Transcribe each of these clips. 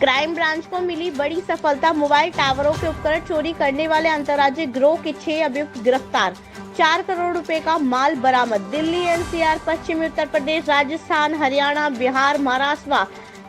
Crime branch को मिली बड़ी सफलता। मोबाइल टावरों के उपकरण चोरी करने वाले अंतर्राज्यीय गिरोह के 6 अभियुक्त गिरफ्तार। 4 करोड़ रुपए का माल बरामद। दिल्ली, एनसीआर, पश्चिमी उत्तर प्रदेश, राजस्थान, हरियाणा, बिहार, महाराष्ट्र,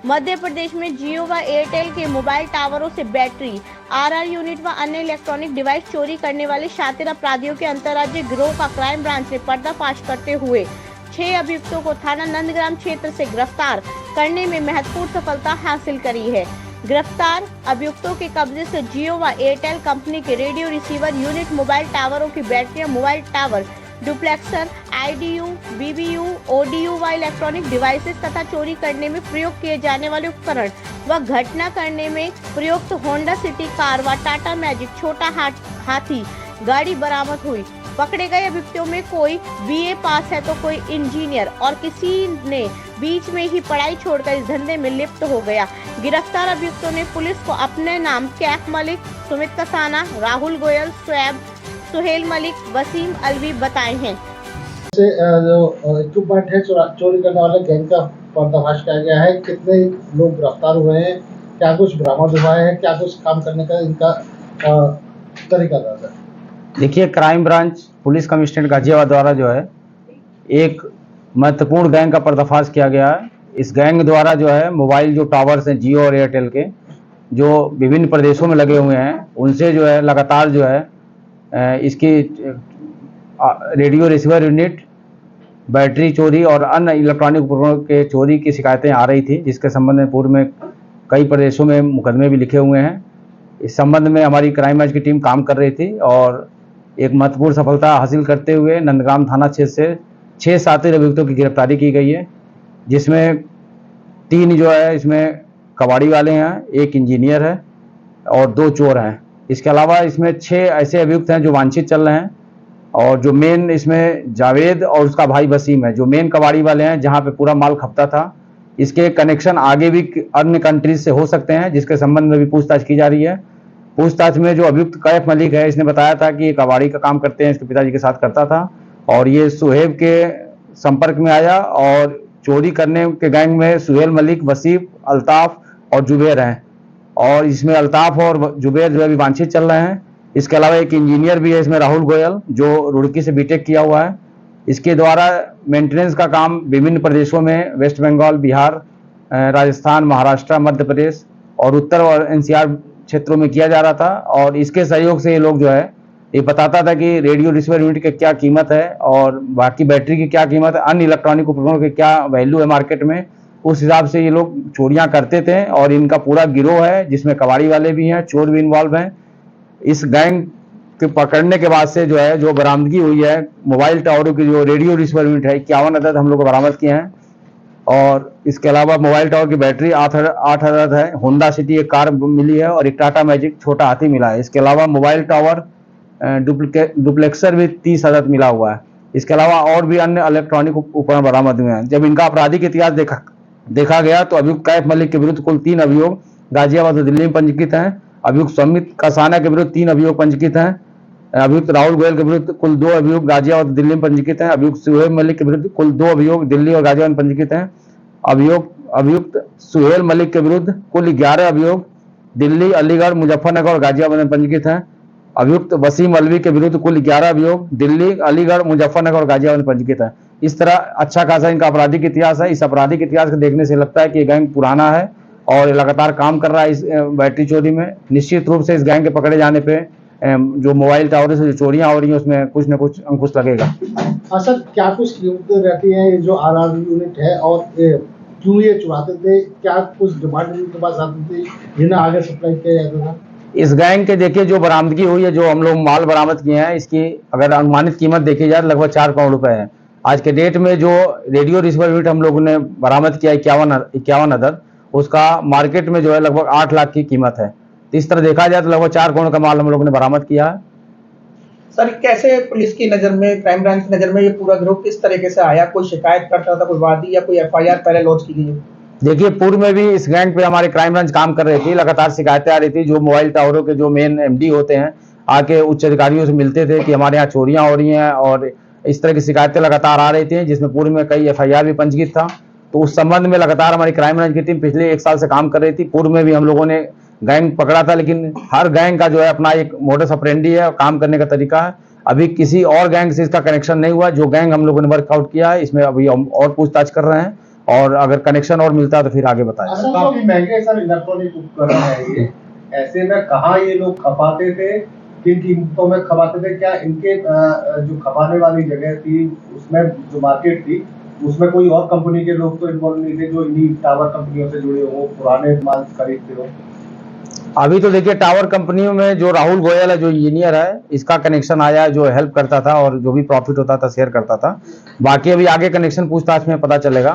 मध्य प्रदेश में जियो व एयरटेल के मोबाइल टावरों से बैटरी, आरआर यूनिट व अन्य इलेक्ट्रॉनिक डिवाइस चोरी करने वाले शातिर अपराधियों के अंतर्राज्यीय गिरोह का क्राइम ब्रांच ने पर्दाफाश करते हुए 6 अभियुक्तों को थाना नंदग्राम क्षेत्र से गिरफ्तार करने में महत्वपूर्ण सफलता हासिल करी है। गिरफ्तार अभियुक्तों के कब्जे से जियो व एयरटेल कंपनी के रेडियो रिसीवर यूनिट, मोबाइल टावरों की बैटरियां, मोबाइल टावर, डुप्लेक्सर, आईडीयू, बीबीयू, ओडीयू व इलेक्ट्रॉनिक डिवाइसेस तथा चोरी करने में प्रयोग किए जाने वाले उपकरण व घटना करने में प्रयुक्त होंडा सिटी कार व टाटा मैजिक छोटा हाथी गाड़ी बरामद हुई। पकड़े गए अभियुक्तों में कोई बीए पास है तो कोई इंजीनियर और किसी ने बीच में ही पढ़ाई छोड़कर इस धंधे में लिप्त हो गया। गिरफ्तार अभियुक्तों ने पुलिस को अपने नाम कैफ मलिक, सुमित कसाना, राहुल गोयल, शोएब, सुहेल मलिक, वसीम अलवी बताए हैं। जो इक्विपमेंट है चोरी करने वाले गैंग का पर्दाफाश किया गया है। कितने लोग गिरफ्तार हुए हैं, क्या कुछ बरामद हुआ है, क्या कुछ काम करने का इनका तरीका था? देखिए, crime branch police commissionerate Ghaziabad द्वारा जो है एक महत्वपूर्ण गैंग का पर्दाफाश किया गया है। इस गैंग द्वारा जो है मोबाइल जो टावर्स हैं जियो और एयरटेल के, जो विभिन्न प्रदेशों में लगे हुए हैं, उनसे जो है लगातार जो है इसकी रेडियो रिसीवर यूनिट, बैटरी चोरी और अन्य इलेक्ट्रॉनिक उपकरणों के चोरी की शिकायतें आ रही थी, जिसके संबंध में पूर्व में कई प्रदेशों में मुकदमे भी लिखे हुए हैं। इस संबंध में हमारी क्राइम ब्रांच की टीम काम कर रही थी और एक महत्वपूर्ण सफलता हासिल करते हुए नंदग्राम थाना क्षेत्र से 6 शातिर अभियुक्तों की गिरफ्तारी की गई है, जिसमें 3 जो है इसमें कबाड़ी वाले हैं, 1 इंजीनियर है और 2 चोर हैं। इसके अलावा इसमें 6 ऐसे अभियुक्त हैं जो वांछित चल रहे हैं और जो मेन इसमें जावेद और उसका भाई वसीम है, जो मेन कबाड़ी वाले हैं, जहां पे पूरा माल खपता था। इसके कनेक्शन आगे भी अन्य कंट्रीज से हो सकते हैं, जिसके संबंध में भी पूछताछ की जा रही है। पूछताछ में जो अभियुक्त कैफ मलिक है, इसने बताया था कि ये कबाड़ी का काम करते हैं, इसके पिताजी के साथ करता था और ये सुहेब के संपर्क में आया और चोरी करने के गैंग में सुहेल मलिक, वसीम, अल्ताफ और जुबैर हैं और इसमें अल्ताफ और जुबैर जो है वांछित चल रहे हैं। इसके अलावा एक इंजीनियर भी है इसमें, राहुल गोयल, जो रुड़की से बीटेक किया हुआ है। इसके द्वारा मेंटेनेंस का काम विभिन्न प्रदेशों में वेस्ट बंगाल, बिहार, राजस्थान, महाराष्ट्र, मध्य प्रदेश और उत्तर और एनसीआर क्षेत्रों में किया जा रहा था और इसके सहयोग से ये लोग जो है ये बताता था कि रेडियो रिसीवर यूनिट की क्या कीमत है और बाकी बैटरी की क्या कीमत है, अन्य इलेक्ट्रॉनिक उपकरणों की क्या वैल्यू है मार्केट में। उस हिसाब से ये लोग चोरियां करते थे और इनका पूरा गिरोह है जिसमें कबाड़ी वाले भी हैं, चोर भी इन्वॉल्व हैं। इस गैंग के पकड़ने के बाद से जो है जो बरामदगी हुई है मोबाइल टावरों की, जो रेडियो रिसीवर यूनिट है, 51 अदद हम लोग बरामद किए हैं और इसके अलावा मोबाइल टावर की बैटरी 8 अदद है। होंडा सिटी एक कार मिली है और एक टाटा मैजिक छोटा हाथी मिला है। इसके अलावा मोबाइल टावर डुप्लेक्सर भी 30 अदद मिला हुआ है। इसके अलावा और भी अन्य इलेक्ट्रॉनिक उपकरण बरामद हुए हैं। जब इनका आपराधिक इतिहास देखा गया तो अभियुक्त कैफ मलिक के विरुद्ध कुल 3 अभियोग गाजियाबाद और दिल्ली में पंजीकृत हैं। अभियुक्त सुमित कसाना के विरुद्ध 3 अभियोग पंजीकृत हैं। अभियुक्त राहुल गोयल के विरुद्ध कुल 2 अभियोग गाजियाबाद और दिल्ली में पंजीकृत हैं। अभियुक्त सुहेल मलिक के विरुद्ध कुल 2 अभियोग दिल्ली और गाजियाबाद में पंजीकृत हैं। अभियुक्त सुहेल मलिक के विरुद्ध कुल 11 अभियोग दिल्ली, अलीगढ़, मुजफ्फरनगर और गाजियाबाद में पंजीकृत हैं। अभियुक्त वसीम अलवी के विरुद्ध कुल 11 अभियोग दिल्ली, अलीगढ़, मुजफ्फरनगर और गाजियाबाद में पंजीकृत है। इस तरह अच्छा खासा इनका आपराधिक इतिहास है। इस आपराधिक इतिहास को देखने से लगता है कि ये गैंग पुराना है और लगातार काम कर रहा है इस बैटरी चोरी में। निश्चित रूप से इस गैंग के पकड़े जाने पे जो मोबाइल टावर से जो चोरियां हो रही हैं उसमें कुछ न कुछ अंकुश लगेगा। हाँ सर, क्या कुछ कीमतें रहती हैं ये जो आरआर यूनिट है और क्यों ये चुराते थे? क्या कुछ डिमांड इनके पास आती थी जिन्हें आगे सप्लाई किया जाता था? इस गैंग के देखिए जो बरामदगी हुई है, जो हम लोग माल बरामद किए हैं, इसकी अगर अनुमानित कीमत देखी जाए लगभग 4 करोड़ रुपए है। आज के डेट में जो रेडियो रिसीवर यूनिट हम लोगों ने बरामद किया 51 अदद, उसका मार्केट में जो है लगभग 8 लाख की कीमत है। तो इस तरह देखा जाए तो लगभग 4 करोड़ का माल हम लोगों ने बरामद किया है। सर, कैसे पुलिस की नजर में, क्राइम ब्रांच की नजर में ये पूरा गिरोह किस तरीके से आया? कोई शिकायत करता था, कोई वादी या कोई एफआईआर पहले लॉन्च की गई? देखिए, पूर्व में भी इस गैंग पे हमारी क्राइम ब्रांच काम कर रही थी। लगातार शिकायतें आ रही थी। जो मोबाइल टावरों के जो मेन एमडी होते हैं आके उच्च अधिकारियों से मिलते थे कि हमारे यहाँ चोरियां हो रही हैं और इस तरह की शिकायतें लगातार आ रही थी, जिसमें पूर्व में कई एफआईआर भी पंजीकृत था तो उस संबंध में लगातार हमारी क्राइम ब्रांच की टीम पिछले 1 साल से काम कर रही थी। पूर्व में भी हम लोगों ने गैंग पकड़ा था, लेकिन हर गैंग का जो है अपना एक मोडस ऑपरेंडी है, काम करने का तरीका है। अभी किसी और गैंग से इसका कनेक्शन नहीं हुआ। जो गैंग हम लोगों ने वर्कआउट किया है, इसमें अभी हम और पूछताछ कर रहे हैं, और अगर कनेक्शन और मिलता है तो फिर आगे बताएं। काफी महंगे सर इलेक्ट्रॉनिक उपकरण है ये, ऐसे में कहाँ ये लोग खपाते थे, किन कीमतों में खपाते थे? क्या इनके जो खपाने वाली जगह थी उसमें जो मार्केट थी उसमें कोई और कंपनी के लोग तो इन्वॉल्व नहीं थे जो इन्हीं टावर कंपनियों से जुड़े हो, पुराने माल खरीदते हो? अभी तो देखिए, टावर कंपनियों में जो राहुल गोयल है, जो इंजीनियर है, इसका कनेक्शन आया है, जो हेल्प करता था और जो भी प्रॉफिट होता था शेयर करता था। बाकी अभी आगे कनेक्शन पूछताछ में पता चलेगा।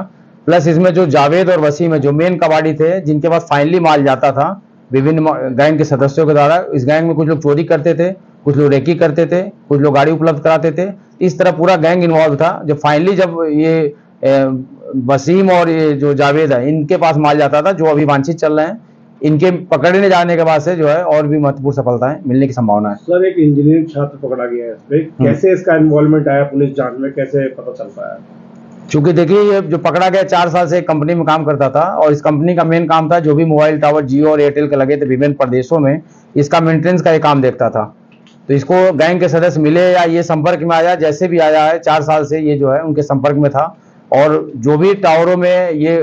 प्लस इसमें जो जावेद और वसीम है, जो मेन कबाड़ी थे, जिनके पास फाइनली माल जाता था विभिन्न गैंग के सदस्यों के द्वारा। इस गैंग में कुछ लोग चोरी करते थे, कुछ लोग रेकी करते थे, कुछ लोग गाड़ी उपलब्ध कराते थे। इस तरह पूरा गैंग इन्वॉल्व था। जब फाइनली जब ये वसीम और ये जो जावेद है, इनके पास माल जाता था, जो अभी वांछित चल रहे हैं, इनके पकड़ने जाने के बाद से जो है और भी महत्वपूर्ण सफलताएं मिलने की संभावना है। सर, एक इंजीनियरिंग छात्र पकड़ा गया है, इसमें कैसे इसका इन्वॉल्वमेंट आया पुलिस जांच में, कैसे पता चल पाया? चूंकि देखिए, ये जो पकड़ा गया 4 साल से एक कंपनी में काम करता था, और इस कंपनी का मेन काम था जो भी मोबाइल टावर जियो और एयरटेल के लगे थे विभिन्न प्रदेशों में, इसका मेंटेनेंस का ये काम देखता था। तो इसको गैंग के सदस्य मिले या ये संपर्क में आया, जैसे भी आया है, 4 साल से ये जो है उनके संपर्क में था। और जो भी टावरों में ये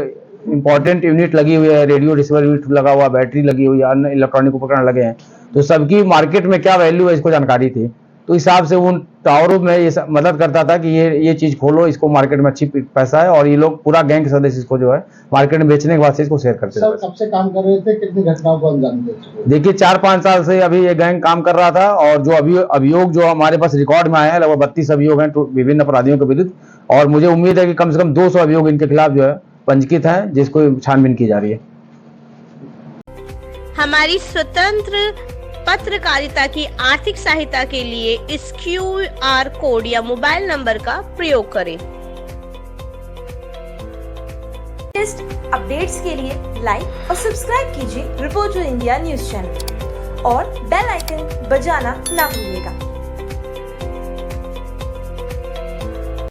इंपॉर्टेंट यूनिट लगी हुई है, रेडियो रिसीवर यूनिट लगा हुआ, बैटरी लगी हुई है, अन्य इलेक्ट्रॉनिक उपकरण लगे हैं, तो सबकी मार्केट में क्या वैल्यू है इसको जानकारी थी। तो इस हिसाब से उन टावरों में ये मदद करता था कि ये चीज खोलो, इसको मार्केट में अच्छी पैसा है, और ये लोग पूरा गैंग के सदस्य इसको जो है मार्केट में बेचने के बाद से इसको शेयर करते थे। सर, कब से काम कर रहे थे, कितनी घटनाओं को अंजाम दे चुके? देखिए, 4-5 साल से अभी ये गैंग काम कर रहा था, और जो अभियोग जो हमारे पास रिकॉर्ड में आया है, लगभग 32 अभियोग हैं विभिन्न अपराधियों के विरुद्ध, और मुझे उम्मीद है कि कम से कम 200 अभियोग इनके खिलाफ जो है पंजीकृत है, जिसको छानबीन की जा रही है। हमारी स्वतंत्र पत्रकारिता की आर्थिक सहायता के लिए इस QR कोड या मोबाइल नंबर का प्रयोग करें। लेटेस्ट अपडेट्स के लिए लाइक और सब्सक्राइब कीजिए रिपोर्टर इंडिया न्यूज चैनल और बेल आइकन बजाना ना भूलिएगा।